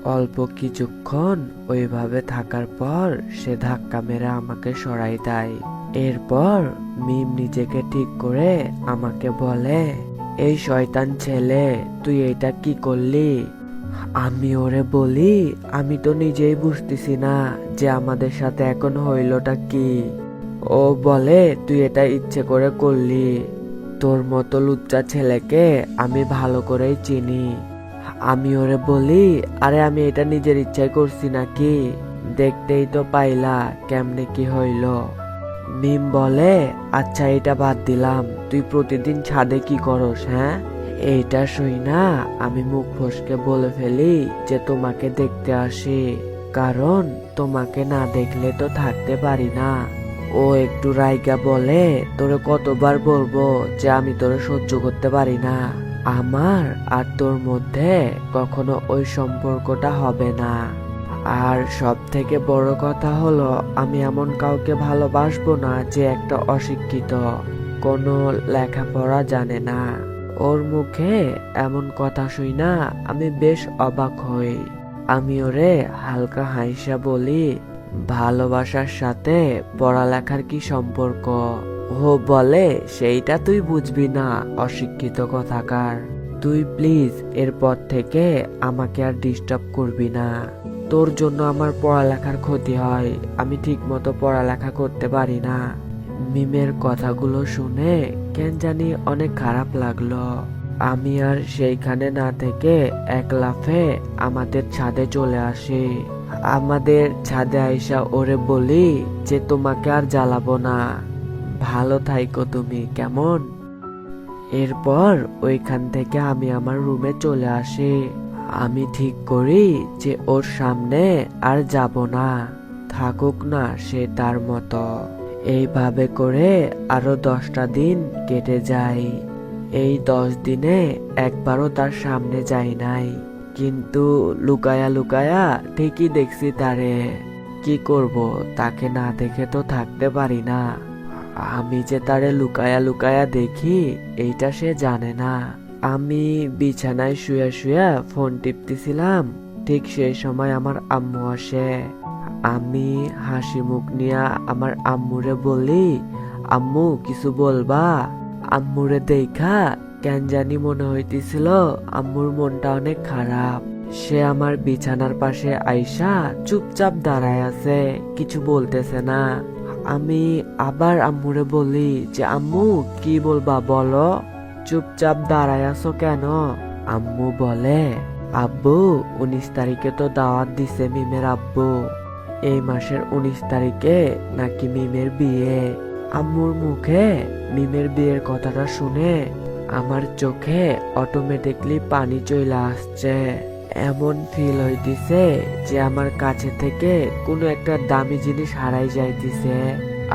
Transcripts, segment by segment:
অল্প কিছুক্ষণ ওইভাবে থাকার পর সে ধাক্কা মেরে আমাকে সরাই দেয়। এরপর মিম নিজেকে ঠিক করে আমাকে বলে, এই শয়তান ছেলে, তুই এটা কি করলি? আমি ওরে বলি, আমি তো নিজেই বুঝতেছি না যে আমাদের সাথে এখন হইলটা কি। ও বলে, তুই এটা ইচ্ছে করে করলি। তোর মতো লুচ্চা ছেলেকে আমি ভালো করেই চিনি। আমি ওরে বলি, আরে আমি এটা নিজের ইচ্ছায় করছি নাকি, দেখতেই তো পাইলা কেমনে কি হইল। মিম বলে, আচ্ছা এটা বাদ দিলাম, তুই প্রতিদিন ছাদে কি করস? হ্যাঁ? এইটা শুই না আমি মুখ ফসকে বলে ফেলি যে তোমাকে দেখতে আসি, কারণ তোমাকে না দেখলে তো থাকতে পারি না। ও একটু রাইগা বলে, তোরে কতবার বলবো যে আমি তোরে সহ্য করতে পারি না। আমার আর তোর মধ্যে কখনো ওই সম্পর্কটা হবে না। আর সব থেকে বড় কথা হলো, আমি এমন কাউকে ভালোবাসবো না যে একটা অশিক্ষিত, কোনো লেখাপড়া জানে না। ওর মুখে এমন কথা শুই না আমি বেশ অবাক হই। আমি ওরে হালকা হাইসা বলি, ভালোবাসার সাথে পড়ালেখার কি সম্পর্ক? ও বলে, সেইটা তুই বুঝবি না অশিক্ষিত কথাকার। তুই প্লিজ এরপর থেকে আমাকে আর ডিস্টার্ব করবি না। তোর জন্য আমার পড়ালেখার ক্ষতি হয়, আমি ঠিক মতো পড়ালেখা করতে পারি না। মিমের কথাগুলো শুনে কেন জানি অনেক খারাপ লাগলো। আমি আর সেইখানে না থেকে এক লাফে আমাদের ছাদে চলে আসি। আমাদের ছাদে আইসা ওরে বলি যে তোমাকে আর জ্বালাবো না, ভালো থাইকো তুমি, কেমন? এরপর ওইখান থেকে আমি আমার রুমে চলে আসি। আমি ঠিক করি যে ওর সামনে আর যাব না, থাকুক না সে তার মতো। এইভাবে করে আরো 10টা দিন কেটে যায়। এই 10 দিনে একবারও তার সামনে যাই নাই, কিন্তু লুকায়া লুকায়া ঠিকই দেখছি তারে। কি করব, তাকে না দেখে তো থাকতে পারি না। আমি যে তারে লুকায়া লুকায়া দেখি এইটা সে জানে না। আমি বিছানায় শুয়ে শুয়ে ফোন টিপতেছিলাম, ঠিক সেই সময় আমার আম্মু আসে। আমি হাসি মুখ নিয়ে আমার আম্মুরে বলি, আম্মু কিছু বলবা? আম্মুরে দেখা কেন জানি মনে হইতেছিল আম্মুর মনটা অনেক খারাপ। সে আমার বিছানার পাশে আইসা চুপচাপ দাঁড়ায় আছে, কিছু বলতেছে না। আমি আবার আম্মুরে বলি যে আম্মু কি বলবা বলো, চুপচাপ দাঁড়ায় আছো কেন? আম্মু বলে, আব্বু 19 তারিখে তো দাওয়াত দিছে মিমের আব্বু, এই মাসের 19 তারিখে নাকি মিমের বিয়ে। আম্মুর মুখে মিমের বিয়ের কথাটা শুনে আমার চোখে অটোমেটিকলি পানি চলে আসছে। এমন ফিল হইতেছে যে আমার কাছে থেকে কোনো একটা দামি জিনিস হারাই যাইতেছে।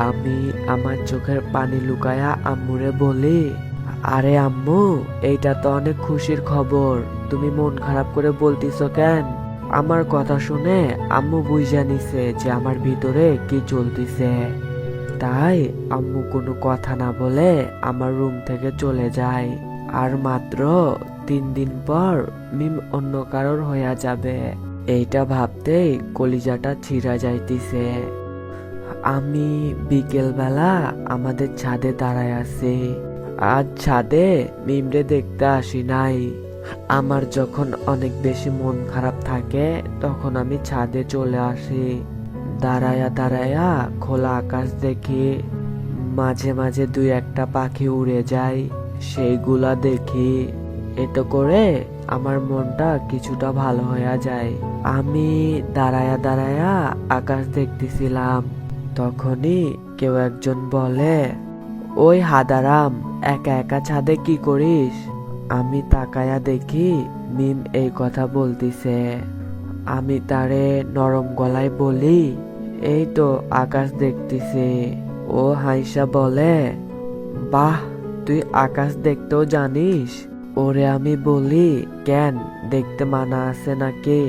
আমি আমার চোখের পানি লুকায়া আম্মুরে বলি, আরে আম্মু, এইটা তো অনেক খুশির খবর, তুমি মন খারাপ করে বলতিছো কেন? আমার কথা শুনে আম্মু বুঝা নিছে যে আমার ভিতরে কি চলতিছে। তাই আম্মু কোনো কথা না বলে আমার রুম থেকে চলে যায়। আর মাত্র 3 দিন পর মিম অন্য কারোর হইয়া যাবে, এইটা ভাবতেই কলিজাটা ছিঁড়া যাইতিছে। আমি বিকেল বেলা আমাদের ছাদে দাঁড়ায় আছি। আজ ছাদে মিমরে দেখতে আসি নাই। আমার যখন অনেক বেশি মন খারাপ থাকে তখন আমি ছাদে চলে আসি। দাঁড়ায়া দাঁড়ায়া খোলা আকাশ দেখি, মাঝে মাঝে 2-1টা পাখি উড়ে যায়, সেইগুলা দেখি। এতে করে আমার মনটা কিছুটা ভালো হয়ে যায়। আমি দাঁড়ায়া দাঁড়ায়া আকাশ দেখতেছিলাম, তখনই কেউ একজন বলে, ওই হাদারাম, একা একা ছাদে কি করিস? আমি তাকায়া দেখি মিম এই কথা বলতিছে। আমি তারে নরম গলায় বলি, এই তো আকাশ দেখতেছি। ও হাইসা বলে, বাহ, তুই আকাশ দেখতেও জানিস? ওরে আমি বলি, কেন, দেখতে মানা আছে নাকি?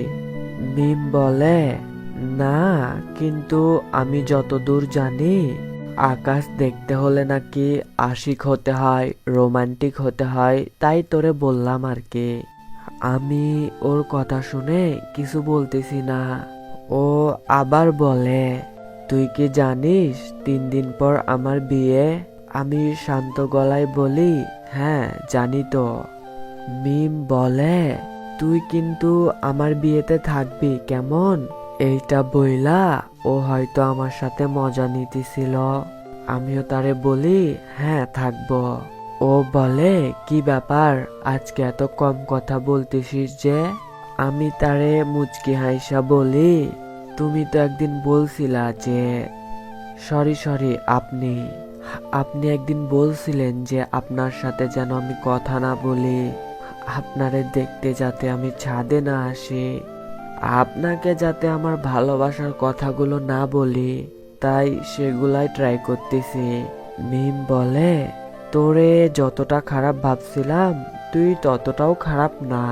মিম বলে, না, কিন্তু আমি যতদূর জানি আকাশ দেখতে হলে নাকি আশিক হতে হয়, রোমান্টিক হতে হয়, তাই তোরে বললাম আর কি। আমি ওর কথা শুনে কিছু বলতেছি না। ও আবার বলে, তুই কি জানিস 3 দিন পর আমার বিয়ে? আমি শান্ত গলায় বলি, হ্যাঁ জানি তো। মিম বলে, তুই কিন্তু আমার বিয়েতে থাকবি কেমন? এইটা বইলা ও হয়তো আমার সাথে মজা নিতেছিল। আমিও তারে বলি, হ্যাঁ থাকবো। ও বলে, কি ব্যাপার আজকে এত কম কথা বলতেছিস যে? আমি তারে মুচকি হাইসা বলি, তুমি তো একদিন বলছিলা যে সরি আপনি আপনি একদিন বলছিলেন যে আপনার সাথে যেন আমি কথা না বলি, আপনারে দেখতে যাতে আমি ছাদে না আসি, আপনাকে যাতে আমার ভালোবাসার কথাগুলো না বলি, তাই সেগুলাই ট্রাই করতেছি। মিম বলে, তোরে যতটা খারাপ ভাবছিলাম তুই ততটাও খারাপ না।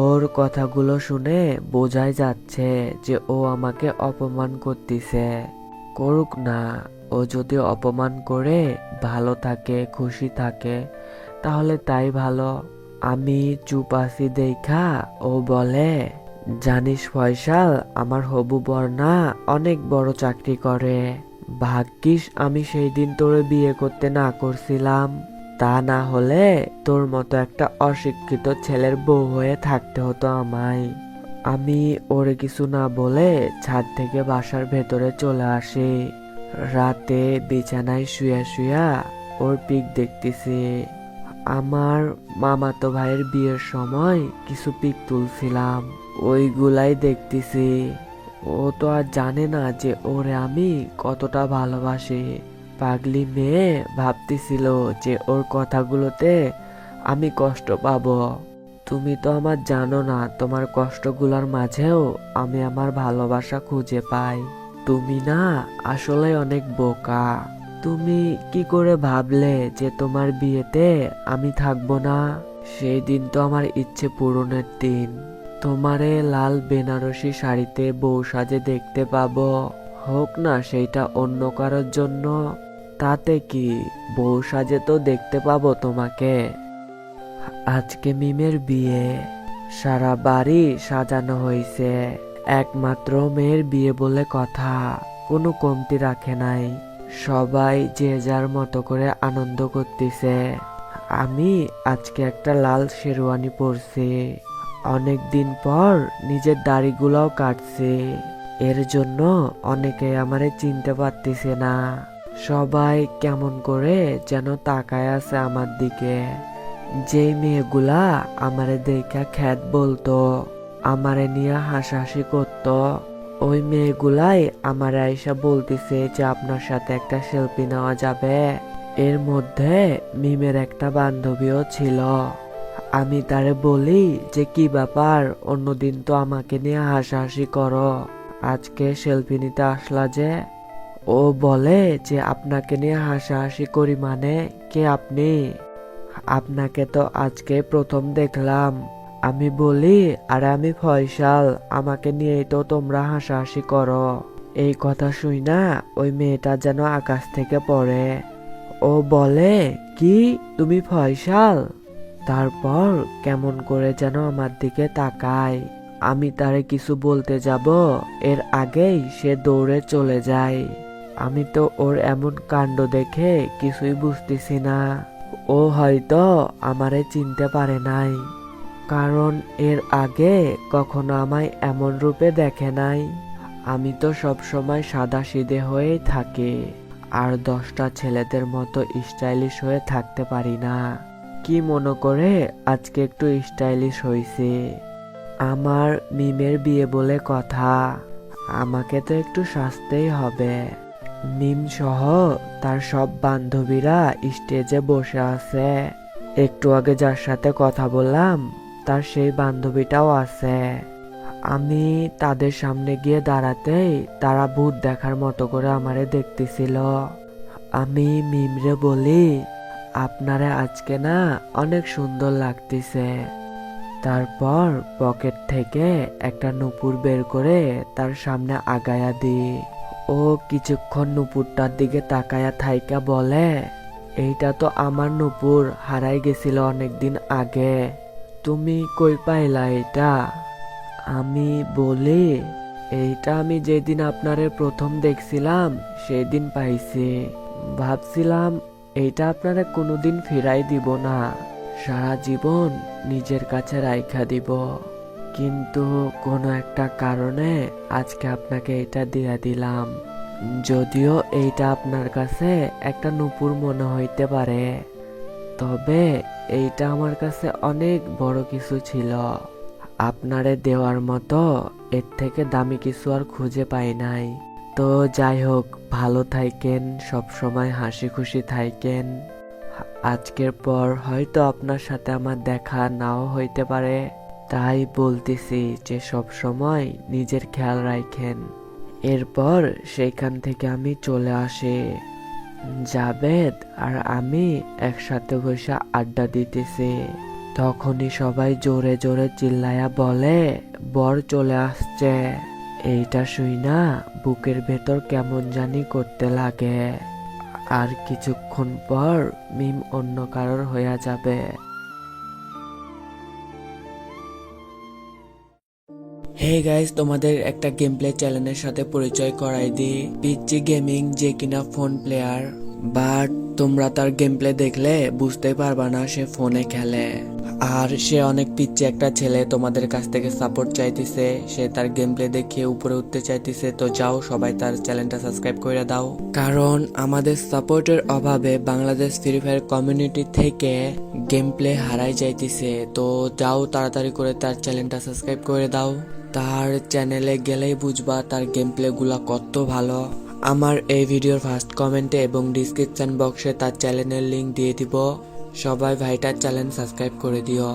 ওর কথাগুলো শুনে বোঝাই যাচ্ছে যে ও আমাকে অপমান করতেছে। করুক না, ও যদি অপমান করে ভালো থাকে খুশি থাকে তাহলে তাই ভালো। আমি চুপ আছি দেখা ও বলে, জানিস ফয়সাল, আমার হবু বর না অনেক বড় চাকরি করে। ভাগ্যিস আমি সেই দিন তোরে বিয়ে করতে না করছিলাম, তা না হলে তোর মতো একটা অশিক্ষিত ছেলের বউ হয়ে থাকতে হতো আমায়। আমি ওরে কিছু না বলে ছাদ থেকে বাসার ভেতরে চলে আসি। রাতে বিছানায় শুয়া শুয়া ওর পিক দেখতেছি। আমার মামাতো ভাইয়ের বিয়ের সময় কিছু পিক তুলছিলাম, ওইগুলাই দেখতেছি। ও তো আর জানে না যে ওরে আমি কতটা ভালোবাসি। পাগলি মেয়ে ভাবতেছিল যে ওর কথাগুলোতে আমি কষ্ট পাবো। তুমি তো আমার জানো না, তোমার কষ্টগুলোর মাঝেও আমি আমার ভালোবাসা খুঁজে পাই। তুমি না আসলে অনেক বোকা। তুমি কি করে ভাবলে যে তোমার বিয়েতে আমি থাকবো না? সেই দিন তো আমার ইচ্ছে পূরণের দিন। তোমারে লাল বেনারসি শাড়িতে বউ সাজে দেখতে পাবো, হোক না সেইটা অন্য কারোর জন্য, তাতে কি, বউ সাজে তো দেখতে পাবো তোমাকে। আজকে মিমের বিয়ে, সারা বাড়ি সাজানো হয়েছে। একমাত্র মেয়ের বিয়ে বলে কথা, কোনো কমতি রাখে নাই। সবাই যে যার মতো করে আনন্দ করতেছে। আমি আজকে একটা লাল শেরওয়ানি পরছি। অনেক দিন পর নিজের দাড়িগুলোও কাটছি। এর জন্য অনেকে আমারে চিনতে পারতেছে না। সবাই কেমন করে যেন তাকায় আছে আমার দিকে। যেই মেয়েগুলা আমারে দেখা খ্যাত বলতো, আমারে নিয়ে হাসাহাসি করতো, ওই মেয়েগুলাই আমারে আইসা বলতেছে যে আপনার সাথে একটা সেলফি নেওয়া যাবে। এর মধ্যে মিমের একটা বান্ধবীও ছিল। আমি তারে বলি যে কি ব্যাপার, অন্যদিন তো আমাকে নিয়ে হাসাহাসি করো, আজকে সেলফি নিতে আসলা যে? ও বলে যে আপনাকে নিয়ে হাসাহাসি করি মানে, কে আপনি? আপনাকে তো আজকে প্রথম দেখলাম। আমি বলি, আরে আমি ফয়সাল, আমাকে নিয়েই তো তোমরা হাসাহাসি করো। এই কথা শুই না ওই মেয়েটা যেন আকাশ থেকে পড়ে। ও বলে, কি তুমি ফয়সাল? তারপর কেমন করে যেন আমার দিকে তাকায়। আমি তারে কিছু বলতে যাব, এর আগেই সে দৌড়ে চলে যায়। আমি তো ওর এমন কাণ্ড দেখে কিছুই বুঝতেছি না। ও হয়তো আমারে চিনতে পারে নাই, কারণ এর আগে কখনো আমায় এমন রূপে দেখে নাই। আমি তো সব সময় সাদাসিধে হয়েই থাকি, আর 10টা ছেলেদের মতো স্টাইলিশ হয়ে থাকতে পারি না। কি মনে করে আজকে একটু স্টাইলিশ হয়েছে। আমার মিমের বিয়ে বলে কথা, আমাকে তো একটু সাজতেই হবে। মিম সহ তার সব বান্ধবীরা স্টেজে বসে আছে। একটু আগে যার সাথে কথা বললাম তার সেই বান্ধবীটাও আছে। আমি তাদের সামনে গিয়ে দাঁড়াতেই তারা ভূত দেখার মতো করে আমারে দেখতেছিল। আমি মিমরে বলি, আপনারে আজকে না অনেক সুন্দর লাগতেছে। তারপর পকেট থেকে একটা নুপুর বের করে তার সামনে আগায়া দি। ও কিছুক্ষণ নুপুরটার দিকে তাকায়া থাইকা বলে, এইটা তো আমার নুপুর, হারাই গেছিল অনেকদিন আগে। তুমি কই পাইলা এটা? আমি বলি, এইটা আমি যেদিন আপনারে প্রথম দেখছিলাম সেদিন পাইছি। ভাবছিলাম এইটা আপনারে কোনোদিন ফিরাই দিব না, সারা জীবন নিজের কাছে রাইখা দিব। কিন্তু কোনো একটা কারণে আজকে আপনাকে এটা দিয়ে দিলাম। যদিও এইটা আপনার কাছে একটা নূপুর মনে হইতে পারে, তবে এইটা আমার কাছে অনেক বড় কিছু ছিল। আপনারে দেওয়ার মতো এর থেকে দামি কিছু আর খুঁজে পাই নাই। তো যাই হোক, ভালো থাইকেন, সব সময় হাসি খুশি থাইকেন। আজকের পর হয়তো আপনার সাথে আমার দেখা নাও হইতে পারে, তাই বলতেছি যে সব সময় নিজের খেয়াল রাখেন। এরপর সেইখান থেকে আমি চলে আসি। জাবেদ আর আমি একসাথে বসে আড্ডা দিতেছি। তখনই সবাই জোরে জোরে চিল্লায়া বলে, বর চলে আসছে। এইটা শুই না বুকের ভেতর কেমন জানি করতে লাগে। আর কিছুক্ষণ পর মিম অন্য কারোর হয়ে যাবে। হে গাইস, তোমাদের একটা গেম প্লে চ্যানেলের সাথে পরিচয় করাই দিই। পিচি গেমিং, যে কিনা ফোন প্লেয়ার, বাট তোমরা তার গেম প্লে দেখলে বুঝতে পারবা না সে ফোনে খেলে। আর সে অনেক পিচ্ছি একটা ছেলে, তোমাদের কাছ থেকে সাপোর্ট চাইতেছে, সে তার গেম প্লে দেখিয়ে উপরে উঠতে চাইতেছে। তো যাও সবাই তার চ্যানেলটা সাবস্ক্রাইব করে দাও, কারণ আমাদের সাপোর্টের অভাবে বাংলাদেশ ফ্রি ফায়ার কমিউনিটি থেকে গেম প্লে হারাই যাইতেছে। তো যাও তাড়াতাড়ি করে তার চ্যানেলটা সাবস্ক্রাইব করে দাও। তার চ্যানেলে গেলেই বুঝবা তার গেম প্লে গুলা কত ভালো। আমার এই ভিডিওর ফার্স্ট কমেন্টে এবং ডিসক্রিপশন বক্সে তার চ্যানেলের লিংক দিয়ে দিব। সবাই ভাইটার চ্যানেল সাবস্ক্রাইব করে দিও।